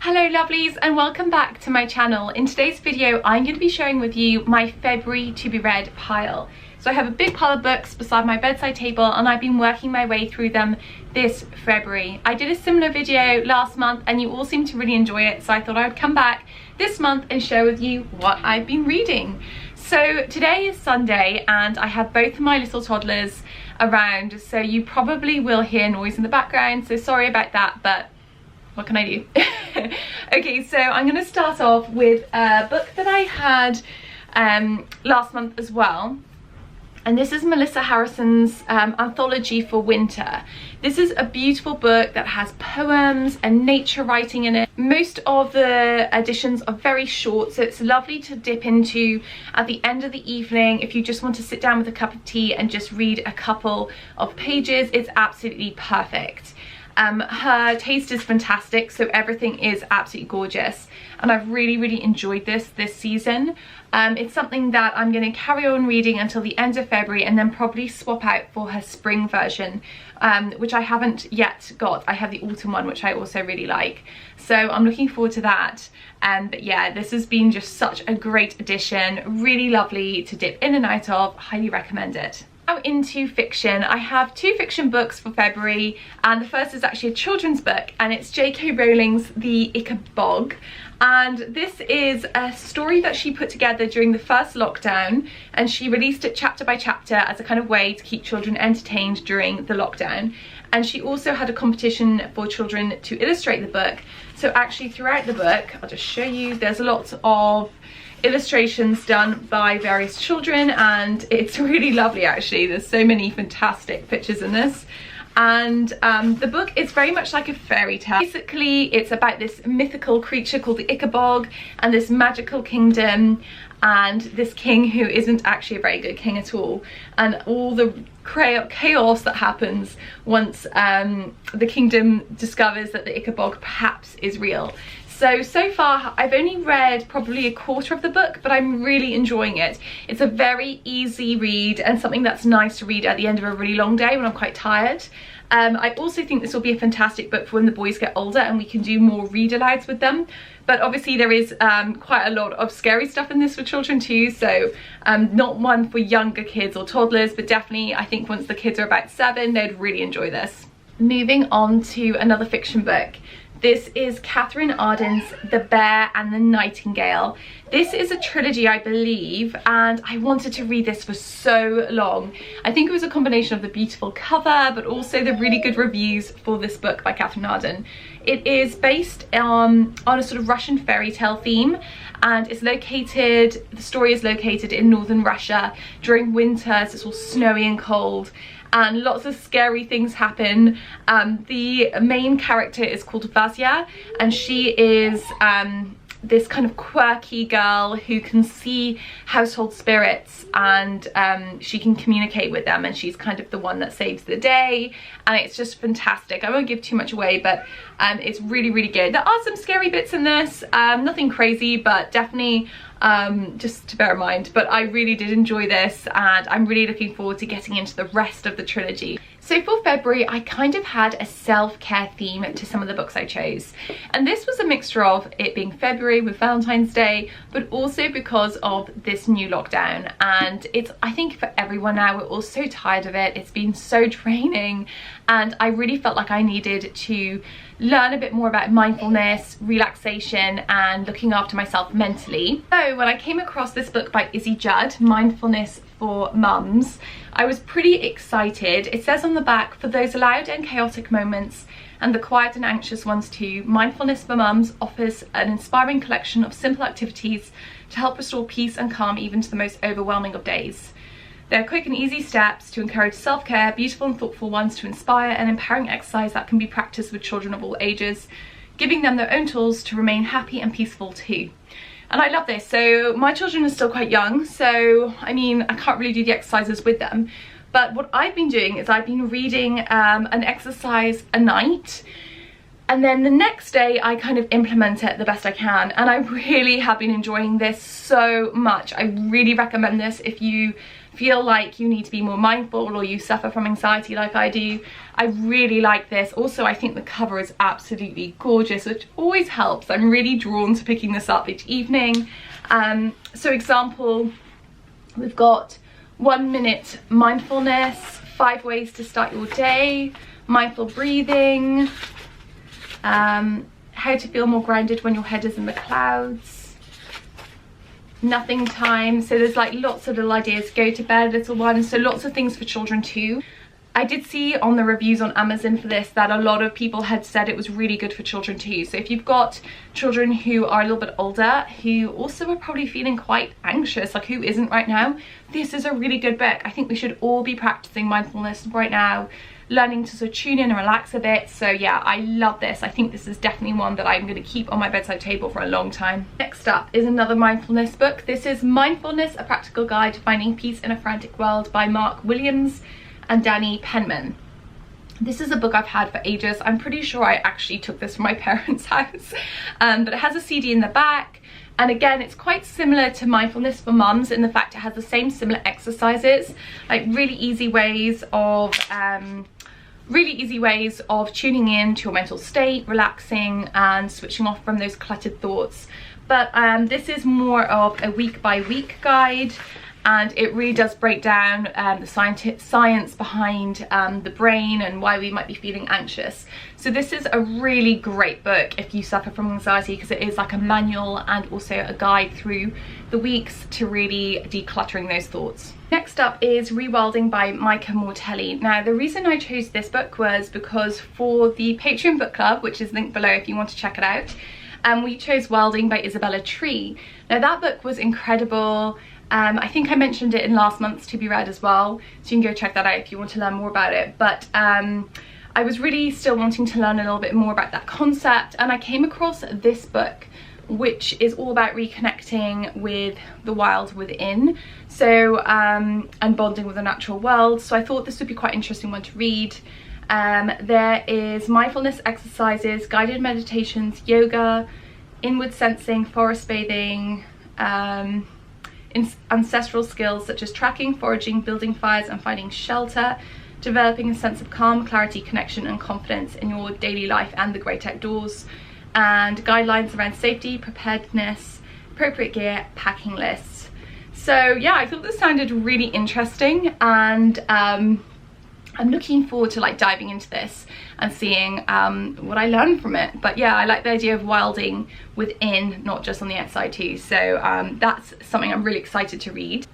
Hello lovelies and welcome back to my channel. In today's video I'm going to be sharing with you my February to be read pile. So I have a big pile of books beside my bedside table and I've been working my way through them this February. I did a similar video last month and you all seemed to really enjoy it, so I thought I would come back this month and share with you what I've been reading. So today is Sunday and I have both of my little toddlers around, so you probably will hear noise in the background, so sorry about that, but what can I do? Okay, so I'm going to start off with a book that I had last month as well. And this is Melissa Harrison's anthology for winter. This is a beautiful book that has poems and nature writing in it. Most of the editions are very short, so it's lovely to dip into at the end of the evening if you just want to sit down with a cup of tea and just read a couple of pages. It's absolutely perfect. Her taste is fantastic, so everything is absolutely gorgeous, and I've really enjoyed this season. It's something that I'm going to carry on reading until the end of February and then probably swap out for her spring version, which I haven't yet got. I have the autumn one, which I also really like, so I'm looking forward to that. But yeah, this has been just such a great addition, really lovely to dip in and out of. Highly recommend it. Now into fiction. I have two fiction books for February, and the first is actually a children's book, and it's J.K Rowling's The Ickabog, and this is a story that she put together during the first lockdown, and she released it chapter by chapter as a kind of way to keep children entertained during the lockdown. And she also had a competition for children to illustrate the book. So actually throughout the book, I'll just show you, there's lots of illustrations done by various children, and it's really lovely actually. There's so many fantastic pictures in this, and the book is very much like a fairy tale. Basically it's about this mythical creature called the Ickabog and this magical kingdom, and this king who isn't actually a very good king at all, and all the chaos that happens once the kingdom discovers that the Ickabog perhaps is real. So far I've only read probably a quarter of the book, but I'm really enjoying it. It's a very easy read and something that's nice to read at the end of a really long day when I'm quite tired. I also think this will be a fantastic book for when the boys get older and we can do more read alouds with them. But obviously there is quite a lot of scary stuff in this for children too, so not one for younger kids or toddlers, but definitely I think once the kids are about 7 they'd really enjoy this. Moving on to another fiction book. This is Katherine Arden's The Bear and the Nightingale. This is a trilogy, I believe, and I wanted to read this for so long. I think it was a combination of the beautiful cover, but also the really good reviews for this book by Katherine Arden. It is based on a sort of Russian fairy tale theme, and the story is located in northern Russia during winter, so it's all snowy and cold, and lots of scary things happen. The main character is called Vazia, and she is this kind of quirky girl who can see household spirits, and she can communicate with them, and she's kind of the one that saves the day, and it's just fantastic. I won't give too much away, but it's really good. There are some scary bits in this, nothing crazy, but definitely just to bear in mind. But I really did enjoy this, and I'm really looking forward to getting into the rest of the trilogy. So for February I kind of had a self-care theme to some of the books I chose, and this was a mixture of it being February with Valentine's Day, but also because of this new lockdown, and it's, I think for everyone now, we're all so tired of it. It's been so draining, and I really felt like I needed to learn a bit more about mindfulness, relaxation, and looking after myself mentally. So when I came across this book by Judd, Mindfulness for Mums, I was pretty excited. It says on the back, for those loud and chaotic moments and the quiet and anxious ones too, Mindfulness for Mums offers an inspiring collection of simple activities to help restore peace and calm even to the most overwhelming of days. They're quick and easy steps to encourage self-care, beautiful and thoughtful ones to inspire, and empowering exercise that can be practiced with children of all ages, giving them their own tools to remain happy and peaceful too. And I love this. So my children are still quite young, so I mean I can't really do the exercises with them, but what I've been doing is I've been reading an exercise a night, and then the next day I kind of implement it the best I can, and I really have been enjoying this so much. I really recommend this if you feel like you need to be more mindful or you suffer from anxiety like I do, I really like this. Also, I think the cover is absolutely gorgeous, which always helps. I'm really drawn to picking this up each evening. So example, we've got 1 minute mindfulness, 5 ways to start your day, mindful breathing, how to feel more grounded when your head is in the clouds, nothing time. So there's like lots of little ideas. Go to bed, little one. So lots of things for children too. I did see on the reviews on Amazon for this that a lot of people had said it was really good for children too. So if you've got children who are a little bit older, who also are probably feeling quite anxious, like who isn't right now, this is a really good book. I think we should all be practicing mindfulness right now, learning to sort of tune in and relax a bit. So yeah, I love this. I think this is definitely one that I'm going to keep on my bedside table for a long time. Next up is another mindfulness book. This is Mindfulness, A Practical Guide to Finding Peace in a Frantic World by Mark Williams and Danny Penman. This is a book I've had for ages. I'm pretty sure I actually took this from my parents' house, but it has a CD in the back. And again, it's quite similar to Mindfulness for Mums in the fact it has the same similar exercises, like really easy ways of tuning in to your mental state, relaxing and switching off from those cluttered thoughts. But this is more of a week by week guide, and it really does break down the science behind the brain and why we might be feeling anxious. So this is a really great book if you suffer from anxiety, because it is like a manual and also a guide through the weeks to really decluttering those thoughts. Next up is Rewilding by Micah Mortali. Now, the reason I chose this book was because for the Patreon book club, which is linked below if you want to check it out, we chose Wilding by Isabella Tree. Now, that book was incredible. I think I mentioned it in last month's To Be Read as well, so you can go check that out if you want to learn more about it. But I was really still wanting to learn a little bit more about that concept, and I came across this book, which is all about reconnecting with the wild within, so and bonding with the natural world. So I thought this would be quite an interesting one to read. There is mindfulness exercises, guided meditations, yoga, inward sensing, forest bathing, ancestral skills such as tracking, foraging, building fires and finding shelter, developing a sense of calm, clarity, connection and confidence in your daily life and the great outdoors, and guidelines around safety, preparedness, appropriate gear, packing lists. So yeah, I thought this sounded really interesting, and I'm looking forward to like diving into this and seeing what I learn from it. But yeah, I like the idea of wilding within, not just on the outside too. So that's something I'm really excited to read.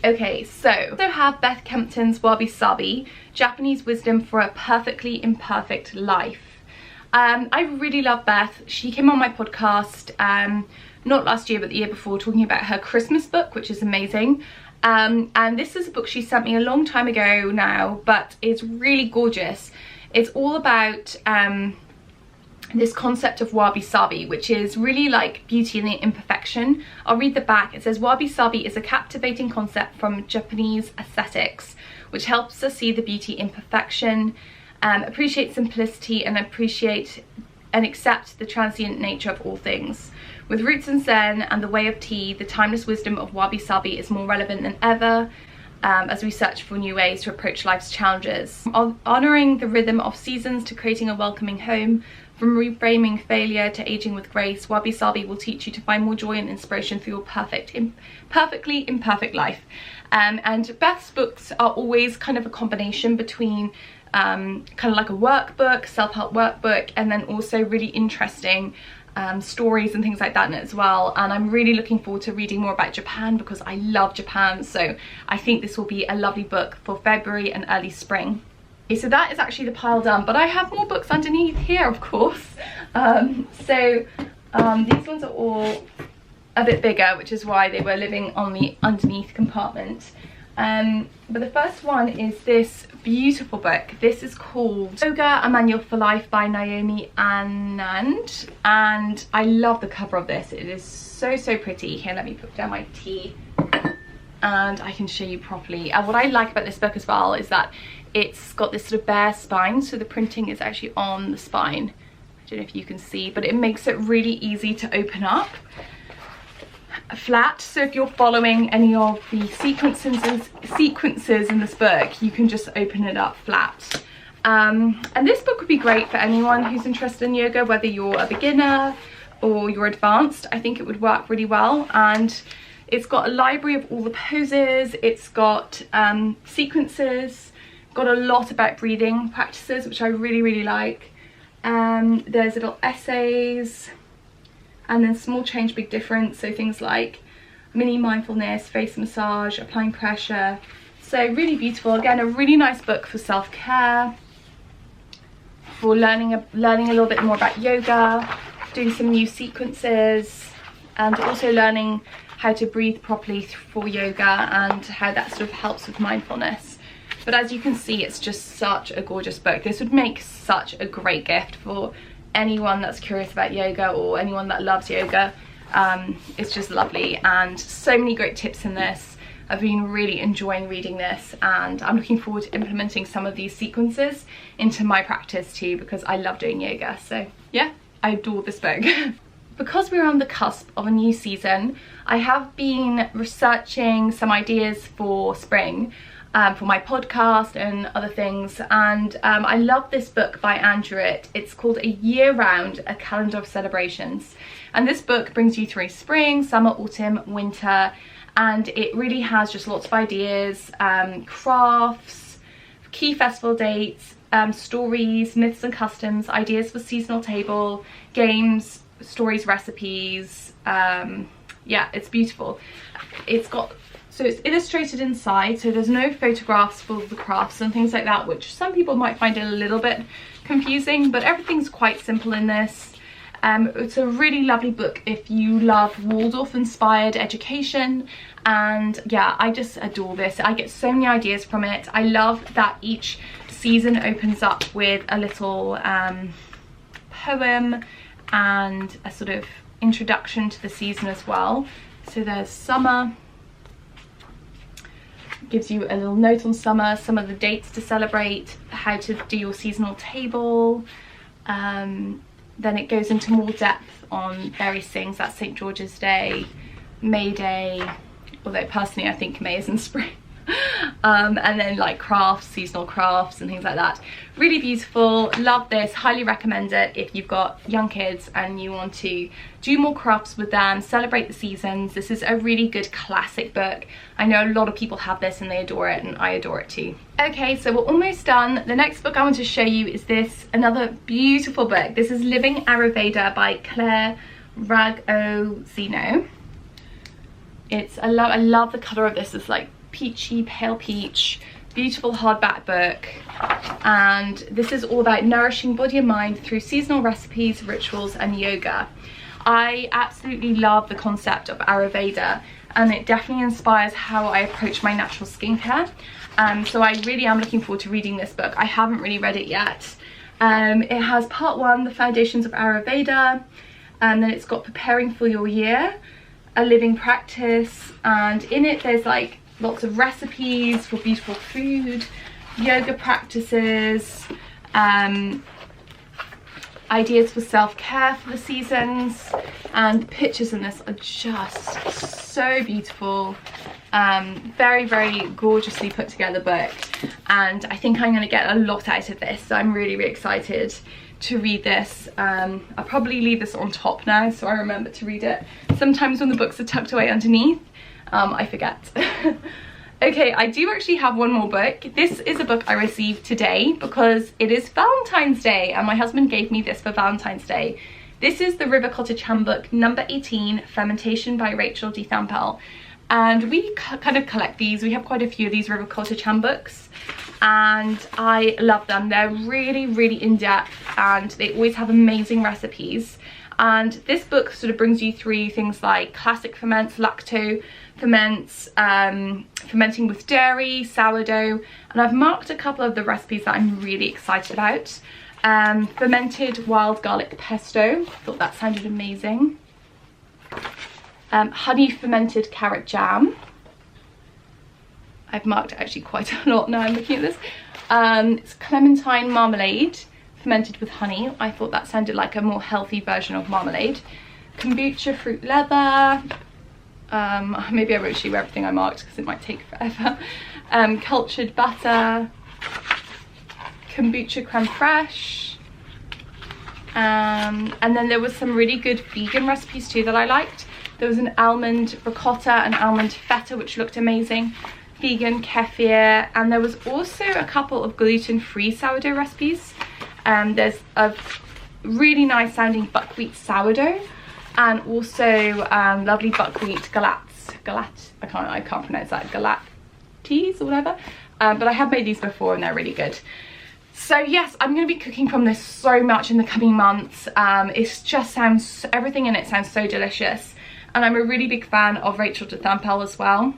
Okay, so I also have Beth Kempton's Wabi Sabi, Japanese Wisdom for a Perfectly Imperfect Life. I really love Beth. She came on my podcast not last year but the year before, talking about her Christmas book, which is amazing. And this is a book she sent me a long time ago now, but it's really gorgeous. It's all about this concept of Wabi Sabi, which is really like beauty in the imperfection. I'll read the back. It says, Wabi Sabi is a captivating concept from Japanese aesthetics, which helps us see the beauty in imperfection, appreciate simplicity and accept the transient nature of all things. With roots in Zen and the way of tea, the timeless wisdom of Wabi Sabi is more relevant than ever as we search for new ways to approach life's challenges. Honouring the rhythm of seasons to creating a welcoming home, from reframing failure to aging with grace, Wabi Sabi will teach you to find more joy and inspiration for your perfectly imperfect life. And Beth's books are always kind of a combination between kind of like a workbook, self-help workbook, and then also really interesting stories and things like that in it as well. And I'm really looking forward to reading more about Japan, because I love Japan, so I think this will be a lovely book for February and early spring. Okay, so that is actually the pile done, but I have more books underneath here, of course. These ones are all a bit bigger, which is why they were living on the underneath compartment. But the first one is this beautiful book. This is called Yoga, A Manual for Life by Naomi Annand, and I love the cover of this. It is so pretty. Here, let me put down my tea and I can show you properly. And what I like about this book as well is that it's got this sort of bare spine, so the printing is actually on the spine. I don't know if you can see, but it makes it really easy to open up. flat, so if you're following any of the sequences in this book, you can just open it up flat. And this book would be great for anyone who's interested in yoga, whether you're a beginner or you're advanced. I think it would work really well. And it's got a library of all the poses, it's got sequences, got a lot about breathing practices, which I really like. There's little essays, and then small change, big difference, so things like mini mindfulness, face massage, applying pressure. So really beautiful. Again, a really nice book for self-care, for learning a little bit more about yoga, doing some new sequences, and also learning how to breathe properly for yoga and how that sort of helps with mindfulness. But as you can see, it's just such a gorgeous book. This would make such a great gift for anyone that's curious about yoga or anyone that loves yoga. It's just lovely, and so many great tips in this. I've been really enjoying reading this, and I'm looking forward to implementing some of these sequences into my practice too, because I love doing yoga. So yeah, I adore this book. Because we're on the cusp of a new season, I have been researching some ideas for spring, for my podcast and other things, and I love this book by Druit. It's called A Year Round, A Calendar of Celebrations, and this book brings you through spring, summer, autumn, winter, and it really has just lots of ideas, crafts, key festival dates, stories, myths and customs, ideas for seasonal table, games, stories, recipes. Yeah, it's beautiful. So it's illustrated inside, so there's no photographs for the crafts and things like that, which some people might find a little bit confusing, but everything's quite simple in this. It's a really lovely book if you love Waldorf inspired education, and yeah, I just adore this. I get so many ideas from it. I love that each season opens up with a little poem and a sort of introduction to the season as well. So there's summer, gives you a little note on summer, some of the dates to celebrate, how to do your seasonal table. Then it goes into more depth on various things. That's St. George's Day, May Day, although personally I think May is in spring. And then like crafts, seasonal crafts and things like that. Really beautiful, love this, highly recommend it if you've got young kids and you want to do more crafts with them, celebrate the seasons. This is a really good classic book. I know a lot of people have this and they adore it, and I adore it too. Okay, so we're almost done. The next book I want to show you is this, another beautiful book. This is Living Ayurveda by Ragozzino. I love the colour of this. It's like peachy, pale peach, beautiful hardback book, and this is all about nourishing body and mind through seasonal recipes, rituals and yoga. I absolutely love the concept of Auyrveda, and it definitely inspires how I approach my natural skincare. So I really am looking forward to reading this book. I haven't really read it yet. It has part 1, the foundations of Auyrveda, and then it's got preparing for your year, a living practice, and in it there's like lots of recipes for beautiful food, yoga practices, ideas for self-care for the seasons, and pictures in this are just so beautiful. Very gorgeously put together book, and I think I'm going to get a lot out of this, so I'm really excited to read this. I'll probably leave this on top now so I remember to read it. Sometimes when the books are tucked away underneath, I forget. Okay, I do actually have one more book. This is a book I received today because it is Valentine's Day and my husband gave me this for Valentine's Day. This is the River Cottage Handbook number 18, Fermentation by Rachel D. Thample. And we kind of collect these. We have quite a few of these River Cottage handbooks and I love them. They're really in-depth and they always have amazing recipes. And this book sort of brings you through things like classic ferments, lacto ferments, fermenting with dairy, sourdough, and I've marked a couple of the recipes that I'm really excited about. Fermented wild garlic pesto, thought that sounded amazing. Honey fermented carrot jam. I've marked actually quite a lot now I'm looking at this. It's clementine marmalade fermented with honey. I thought that sounded like a more healthy version of marmalade. Kombucha fruit leather, Maybe I won't show you everything I marked because it might take forever. Cultured butter, kombucha creme fraiche, and then there was some really good vegan recipes too that I liked. There was an almond ricotta and almond feta which looked amazing, vegan kefir, and there was also a couple of gluten-free sourdough recipes. There's a really nice sounding buckwheat sourdough, and also lovely buckwheat I can't pronounce that, galates or whatever, but I have made these before and they're really good. So yes, I'm going to be cooking from this so much in the coming months. It just sounds, everything in it sounds so delicious, and I'm a really big fan of Rachel de Thample as well.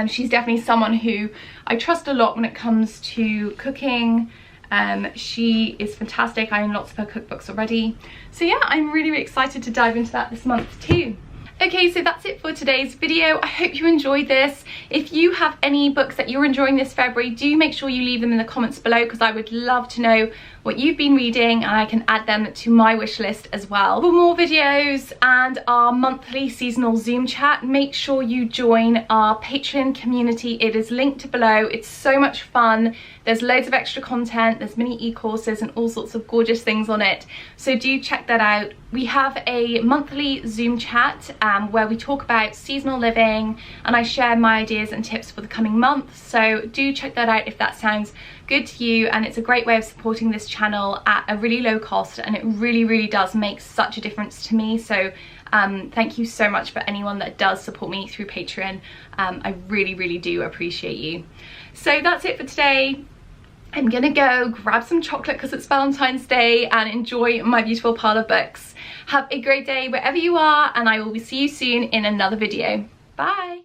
She's definitely someone who I trust a lot when it comes to cooking. She is fantastic. I own lots of her cookbooks already. So yeah, I'm really, really excited to dive into that this month too. Okay, so that's it for today's video. I hope you enjoyed this. If you have any books that you're enjoying this February, do make sure you leave them in the comments below, because I would love to know what you've been reading and I can add them to my wish list as well. For more videos and our monthly seasonal Zoom chat, make sure you join our Patreon community. It is linked below. It's so much fun. There's loads of extra content, there's mini e-courses and all sorts of gorgeous things on it. So do check that out. We have a monthly Zoom chat where we talk about seasonal living and I share my ideas and tips for the coming month. So do check that out if that sounds good to you, and it's a great way of supporting this channel at a really low cost, and it really, really does make such a difference to me. So thank you so much for anyone that does support me through Patreon. I really, really do appreciate you. So that's it for today. I'm gonna go grab some chocolate because it's Valentine's Day and enjoy my beautiful pile of books. Have a great day wherever you are, and I will see you soon in another video. Bye.